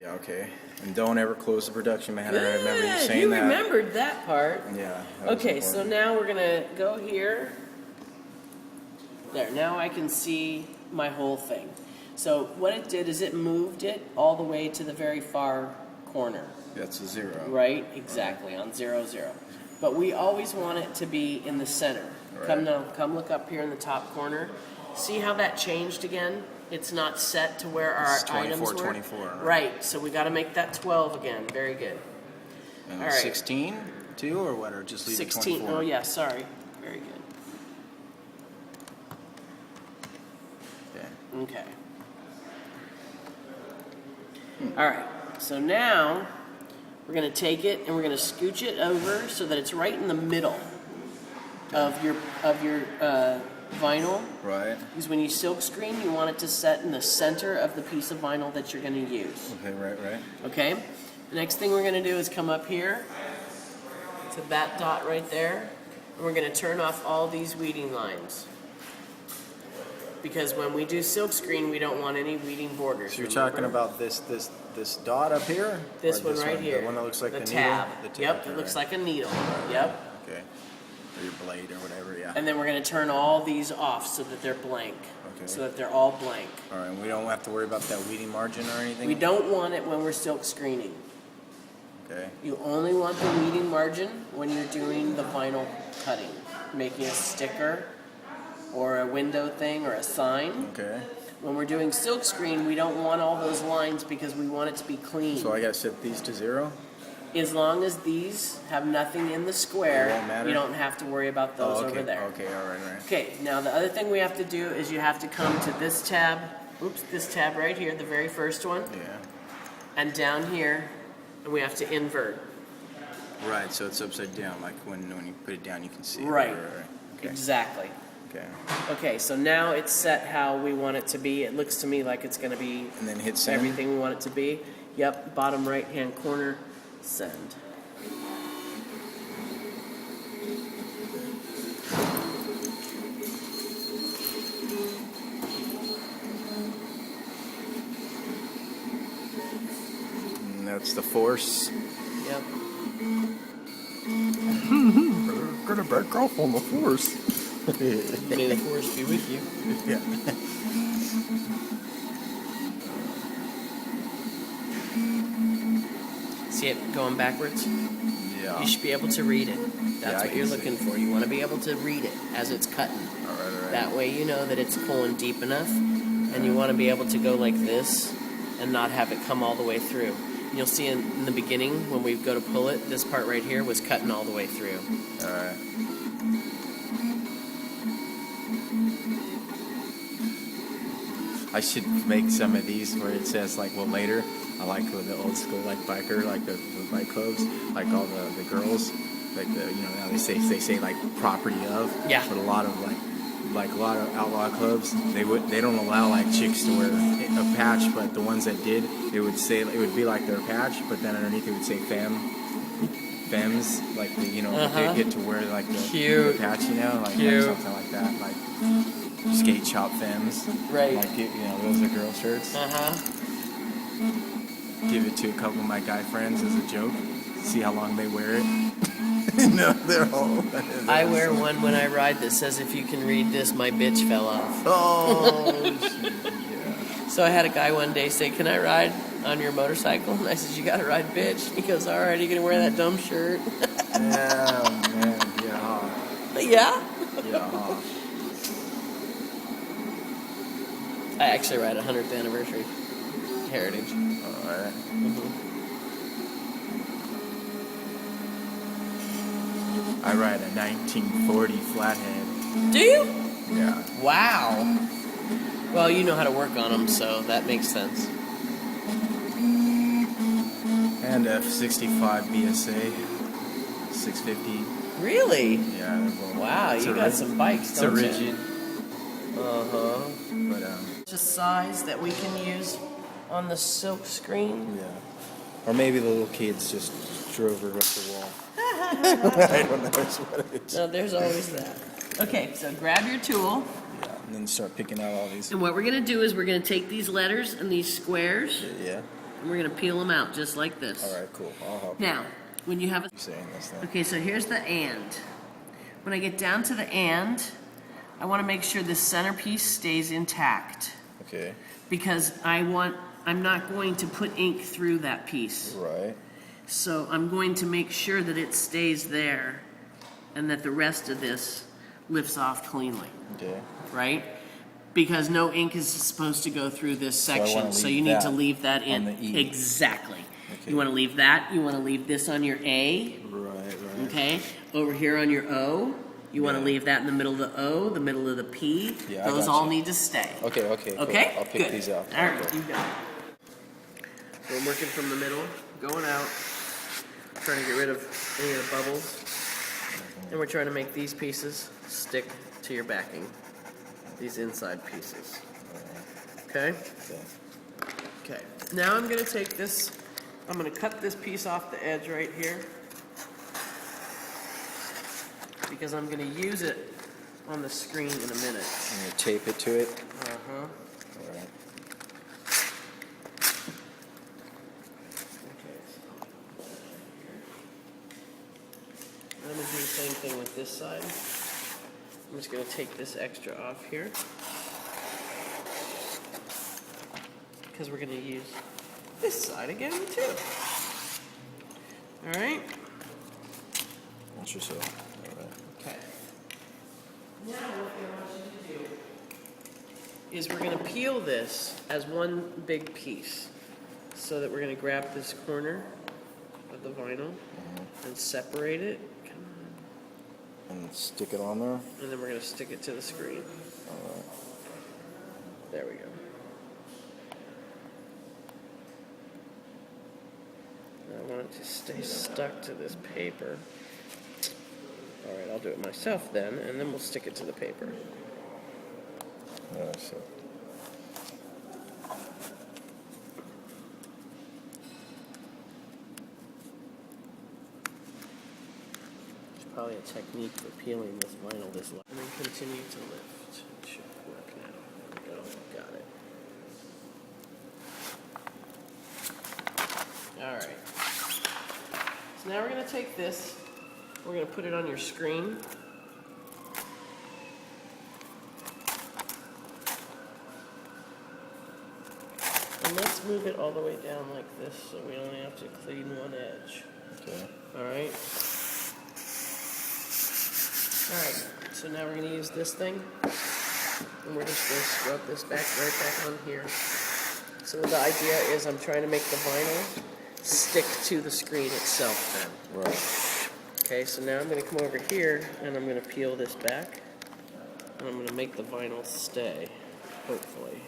Yeah, okay. And don't ever close the production banner. I remember you saying you that. remembered that part. Yeah. Okay, so now we're gonna go here. There, now I can see my whole thing. So what it did is it moved it all the way to the very far corner. That's a 0. Right, exactly, on 0, 0. But we always want it to be in the center. Right. Come look up here in the top corner. See how that changed again? It's not set to where our items were. 24. Right, so we got to make that 12 again. Very good. And All right. 16 too, or what? Or just leave 16. it 24? Oh yeah, sorry. Very good. Okay. Okay. All right. So now we're going to take it and we're going to scooch it over so that it's right in the middle of your vinyl. Right. Because when you silk screen, you want it to set in the center of the piece of vinyl that you're going to use. Okay, right. Okay? The next thing we're going to do is come up here to that dot right there, and we're going to turn off all these weeding lines. Because when we do silk screen, we don't want any weeding borders. So you're talking about this dot up here? This or one right here. The one that looks like the the tab. needle? The tab. Yep, it looks like a needle. Yep. Okay. Or your blade or whatever, yeah. And then we're going to turn all these off so that they're blank. Okay. So that they're all blank. All right, and we don't have to worry about that weeding margin or anything? We don't want it when we're silk screening. Okay. You only want the weeding margin when you're doing the vinyl cutting, making a sticker or a window thing or a sign. Okay. When we're doing silk screen, we don't want all those lines because we want it to be clean. So I gotta set these to 0? As long as these have nothing in the square, It won't matter? you don't have to worry about those okay. over there. Okay, all right. Okay, now the other thing we have to do is you have to come to this tab, this tab right here, the very first one, Yeah. and down here, and we have to invert. Right, so it's upside down, like when you put it down you can see it. Right. Okay. Exactly. Okay. Okay, so now it's set how we want it to be. It looks to me like it's going to be And then hit send? everything we want it to be. Yep, bottom right-hand corner, send. And that's the force. Yep. Gonna back off on the force. May the force be with you. Yeah. See it going backwards? Yeah. You should be able to read it. That's I what can you're see. looking for. You want to be able to read it as it's cutting. All right. That way you know that it's pulling deep enough, and you want to be able to go like this and not have it come all the way through. And you'll see in the beginning when we go to pull it, this part right here was cutting all the way through. All right. I should make some of these where it says like, well, later. I like the old school like biker, like the bike clubs, like all the girls, like now they say like property of. Yeah. But a lot of like a lot of outlaw clubs, they don't allow like chicks to wear a patch, but the ones that did, it would be like their patch, but then underneath it would say femmes, like they get to wear like the patch, like something like that, like skate shop femmes, Right. Like those are girl shirts. Give it to a couple of my guy friends as a joke. See how long they wear it. No, they're all. I wear one when I ride that says, "If you can read this, my bitch fell off." Oh, yeah. So I had a guy one day say, "Can I ride on your motorcycle?" And I said, "You gotta ride, bitch." He goes, "All right, are you gonna wear that dumb shirt?" Yeah, man, yeah. Yeah. Yeah. I actually ride a 100th anniversary Heritage. All right. I ride a 1940 flathead. Do you? Yeah. Wow. Well, you know how to work on them, so that makes sense. And a 65 BSA 650. Really? Yeah. They're both, Wow, it's you a got rig- some bikes, It's a don't you? rigid. Uh-huh. But Just size that we can use on the silk screen. yeah. Or maybe the little kids just drove her up the wall. I don't know what it is. No, there's always that. Okay, so grab your tool. Yeah, and then start picking out all these. And what we're going to do is we're going to take these letters and these squares, Yeah. And we're going to peel them out just like this. All right, cool. I'll help Now, when you have a... you saying this thing. Okay, so here's the and. When I get down to the and, I want to make sure the centerpiece stays intact. Okay. Because I'm not going to put ink through that piece. Right. So I'm going to make sure that it stays there and that the rest of this lifts off cleanly. Okay. Right? Because no ink is supposed to go through this section, so you need to leave that in. On the E. Exactly. Okay. You want to leave that. You want to leave this on your A. Right. Okay? Over here on your O, you want to leave that in the middle of the O, the middle of the P. Yeah, Those I got all you. need to stay. Okay. Okay? Cool. I'll pick Good. these out. All right, you got it. So I'm working from the middle, going out, trying to get rid of any of the bubbles. And we're trying to make these pieces stick to your backing. These inside pieces. Okay? Okay. Now I'm going to take this, I'm going to cut this piece off the edge right here. Because I'm going to use it on the screen in a minute. I'm going to tape it to it. Uh-huh. All right. I'm going to do the same thing with this side. I'm just going to take this extra off here. Because we're going to use this side again, too. Alright? Watch yourself. All right. Okay. Now what I want you to do is we're going to peel this as one big piece. So that we're going to grab this corner of the vinyl and separate it. And stick it on there. And then we're going to stick it to the screen. All right. There we go. I want it to stay stuck to this paper. All right, I'll do it myself then, and then we'll stick it to the paper. So. There's probably a technique for peeling this vinyl this low. And then continue to lift. It should work now. There we go. Got it. All right. So now we're going to take this, we're going to put it on your screen. And let's move it all the way down like this so we only have to clean one edge. Okay. Alright. Alright, so now we're going to use this thing. And we're just going to scrub this right back on here. So the idea is I'm trying to make the vinyl stick to the screen itself then. Right. Okay, so now I'm going to come over here and I'm going to peel this back. And I'm going to make the vinyl stay, hopefully.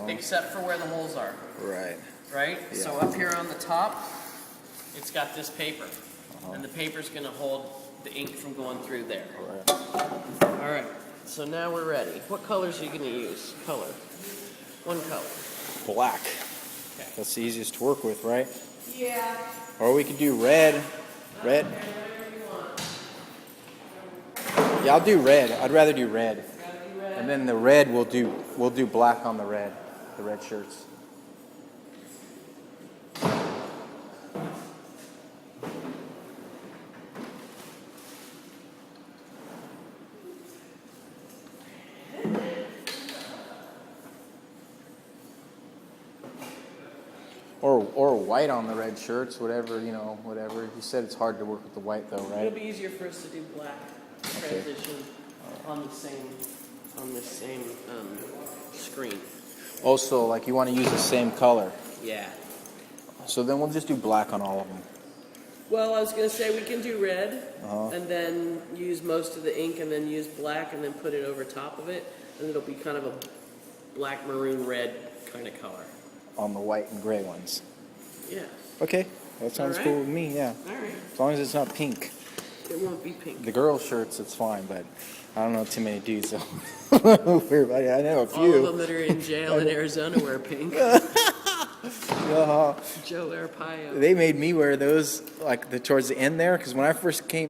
Except for where the holes are. Right. Right? Yeah. So up here on the top, it's got this paper. And the paper's going to hold the ink from going through there. Right. All right. So now we're ready. What colors are you going to use? Color. One color. Black. Okay. That's the easiest to work with, right? Yeah. Or we could do red. Red. Yeah, I'll do red. I'd rather do red. And then the red we'll do black on the red shirts. Or white on the red shirts, whatever, whatever. You said it's hard to work with the white though, right? It'll be easier for us to do black transition on this same screen. Also, like you want to use the same color. Yeah. So then we'll just do black on all of them. Well, I was going to say we can do red and then use most of the ink and then use black and then put it over top of it. And it'll be kind of a black, maroon, red kind of color. On the white and gray ones. Yeah. Okay, that sounds cool with me, yeah. All right. As long as it's not pink. It won't be pink. The girl shirts, it's fine, but I don't know too many dudes, so I know a few. All of them that are in jail in Arizona wear pink. Oh, Joe Arpaio. they made me wear those like towards the end there because when I first came.